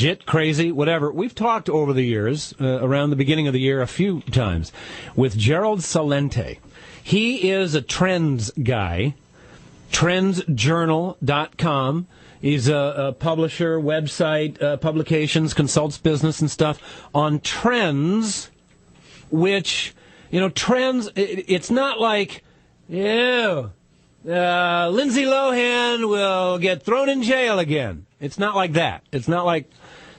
legit, crazy, whatever. We've talked over the years, around the beginning of the year, a few times, with Gerald Celente. He is a trends guy, trendsjournal.com. He's a publisher, website, publications, consults business and stuff on trends, which, trends, it's not like, Lindsay Lohan will get thrown in jail again. It's not like that. It's not like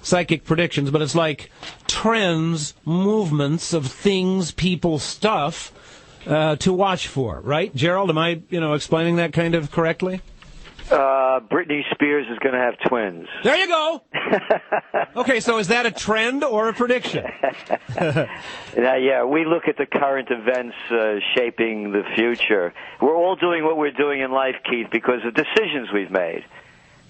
psychic predictions, but it's like trends, movements of things, people, stuff to watch for, right? Gerald, am I, explaining that kind of correctly? Britney Spears is going to have twins. There you go. Okay, so is that a trend or a prediction? Yeah, we look at the current events shaping the future. We're all doing what we're doing in life, Keith, because of decisions we've made.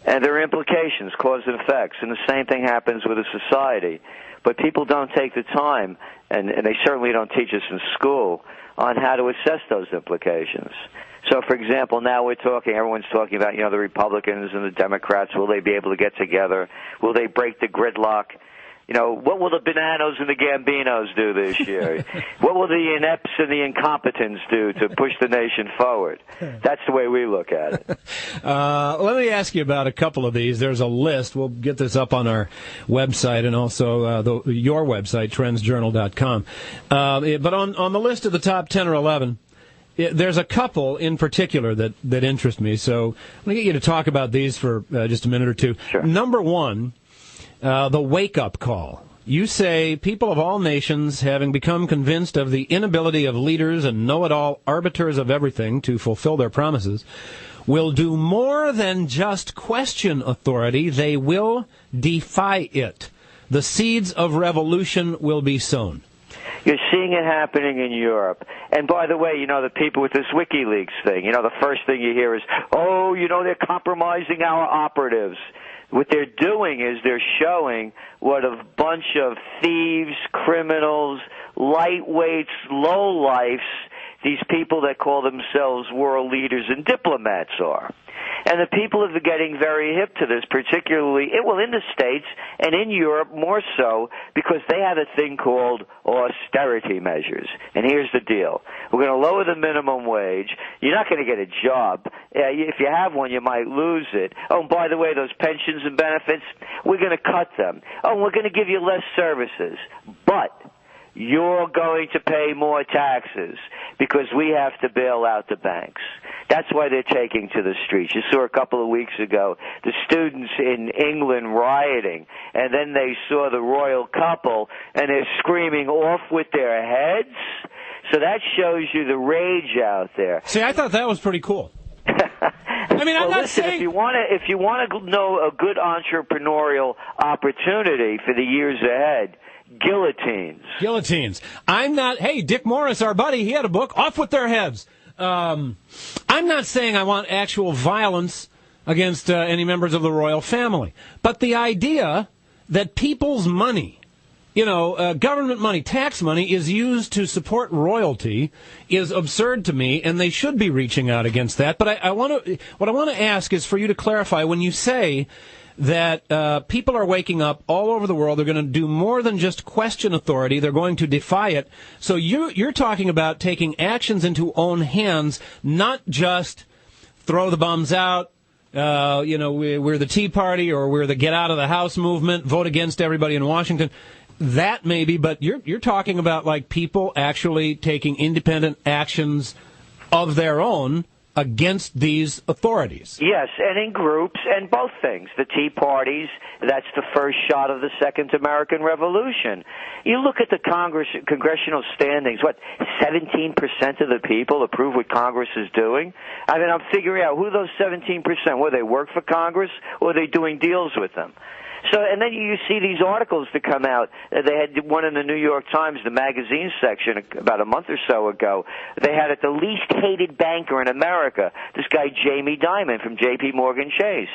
And there are implications, cause and effects. And the same thing happens with a society. But people don't take the time, and they certainly don't teach us in school, on how to assess those implications. So, for example, now everyone's talking about, the Republicans and the Democrats. Will they be able to get together? Will they break the gridlock? What will the Bananos and the Gambinos do this year? What will the inepts and the incompetents do to push the nation forward? That's the way we look at it. Let me ask you about a couple of these. There's a list. We'll get this up on our website and also your website, trendsjournal.com. But on the list of the top 10 or 11, there's a couple in particular that interest me. So I'm going to get you to talk about these for just a minute or two. Sure. Number one, the wake-up call. You say people of all nations, having become convinced of the inability of leaders and know-it-all arbiters of everything to fulfill their promises, will do more than just question authority. They will defy it. The seeds of revolution will be sown. You're seeing it happening in Europe. And by the way, the people with this WikiLeaks thing, the first thing you hear is, they're compromising our operatives. What they're doing is they're showing what a bunch of thieves, criminals, lightweights, lowlifes, these people that call themselves world leaders and diplomats are. And the people are getting very hip to this, particularly, in the States and in Europe more so, because they have a thing called austerity measures. And here's the deal. We're going to lower the minimum wage. You're not going to get a job. If you have one, you might lose it. Oh, and by the way, those pensions and benefits, we're going to cut them. Oh, and we're going to give you less services. But you're going to pay more taxes because we have to bail out the banks. That's why they're taking to the streets. You saw a couple of weeks ago the students in England rioting, and then they saw the royal couple, and they're screaming off with their heads. So that shows you the rage out there. See, I thought that was pretty cool. I mean, I'm not saying... if you want to know a good entrepreneurial opportunity for the years ahead, guillotines. I'm not... Hey, Dick Morris, our buddy, he had a book, Off with Their Heads. I'm not saying I want actual violence against any members of the royal family. But the idea that people's money, government money, tax money, is used to support royalty is absurd to me, and they should be reaching out against that. But what I want to ask is for you to clarify when you say that people are waking up all over the world. They're going to do more than just question authority. They're going to defy it. So you're talking about taking actions into own hands, not just throw the bums out, we're the Tea Party or we're the Get Out of the House movement, vote against everybody in Washington. That maybe, but you're talking about like people actually taking independent actions of their own against these authorities. Yes, and in groups, and both things. The Tea Parties, that's the first shot of the Second American Revolution. You look at the congressional standings, 17% of the people approve what Congress is doing? I mean, I'm figuring out who those 17%, whether they work for Congress or are they doing deals with them. So, and then you see these articles that come out. They had one in the New York Times, the magazine section, about a month or so ago. They had it the least hated banker in America, this guy Jamie Dimon from J.P. Morgan Chase.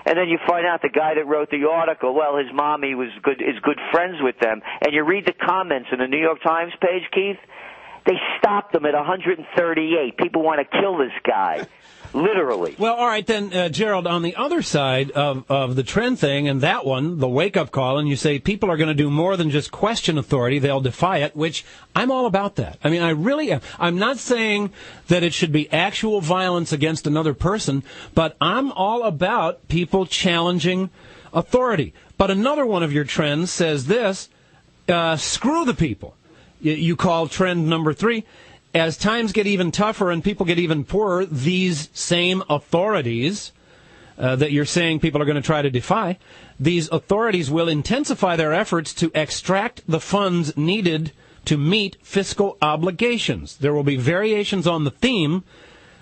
And then you find out the guy that wrote the article, his mommy is good friends with them. And you read the comments in the New York Times page, Keith. They stopped them at 138. People want to kill this guy. literally. Well, all right, then, Gerald, on the other side of the trend thing, and that one, the wake-up call, and you say people are going to do more than just question authority, they'll defy it, which I'm all about that. I mean, I really am. I'm not saying that it should be actual violence against another person, but I'm all about people challenging authority. But another one of your trends says this, screw the people. You call trend number 3, as times get even tougher and people get even poorer, these same authorities that you're saying people are going to try to defy, these authorities will intensify their efforts to extract the funds needed to meet fiscal obligations. There will be variations on the theme.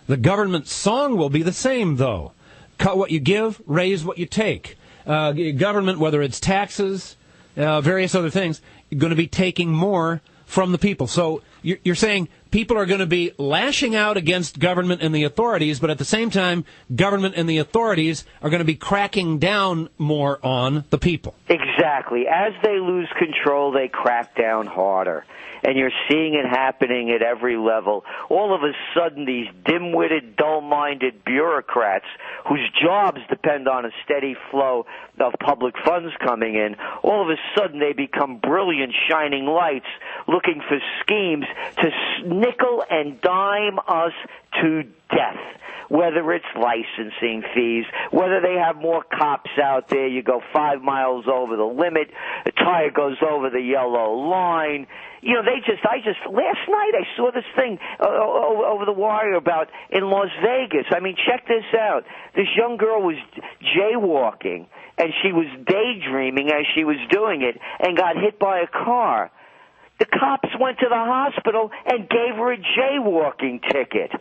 The government song will be the same, though. Cut what you give, raise what you take. Government, whether it's taxes, various other things, you're going to be taking more from the people. So you're saying people are going to be lashing out against government and the authorities, but at the same time, government and the authorities are going to be cracking down more on the people. Exactly. As they lose control, they crack down harder. And you're seeing it happening at every level. All of a sudden, these dim-witted, dull-minded bureaucrats whose jobs depend on a steady flow of public funds coming in, all of a sudden they become brilliant, shining lights looking for schemes to nickel and dime us to death. Whether it's licensing fees, whether they have more cops out there, you go 5 miles over the limit, the tire goes over the yellow line. You know, last night I saw this thing over the wire about in Las Vegas. I mean, check this out. This young girl was jaywalking, and she was daydreaming as she was doing it and got hit by a car. The cops went to the hospital and gave her a jaywalking ticket.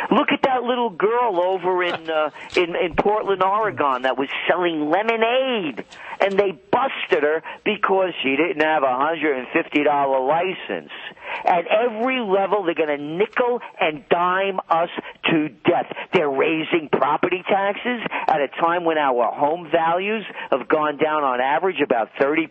Look at that little girl over in Portland, Oregon, that was selling lemonade, and they busted her because she didn't have a $150 license. At every level, they're going to nickel and dime us to death. They're raising property taxes at a time when our home values have gone down on average about 30%.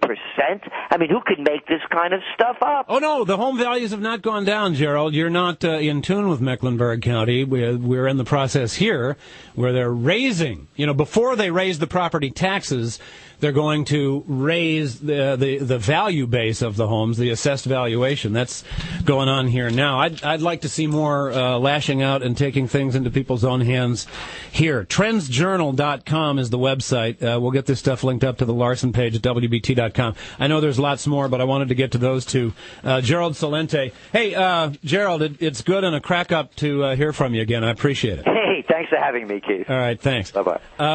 I mean, who can make this kind of stuff up? Oh, no, the home values have not gone down, Gerald. You're not in tune with Mecklenburg County. We're in the process here where they're raising, before they raise the property taxes, they're going to raise the value base of the homes, the assessed valuation. That's going on here now. I'd like to see more lashing out and taking things into people's own hands here. Trendsjournal.com is the website. We'll get this stuff linked up to the Larson page at WBT.com. I know there's lots more, but I wanted to get to those two. Gerald Celente. Hey, Gerald, it's good and a crack up to hear from you again. I appreciate it. Hey, thanks for having me, Keith. All right, thanks. Bye-bye.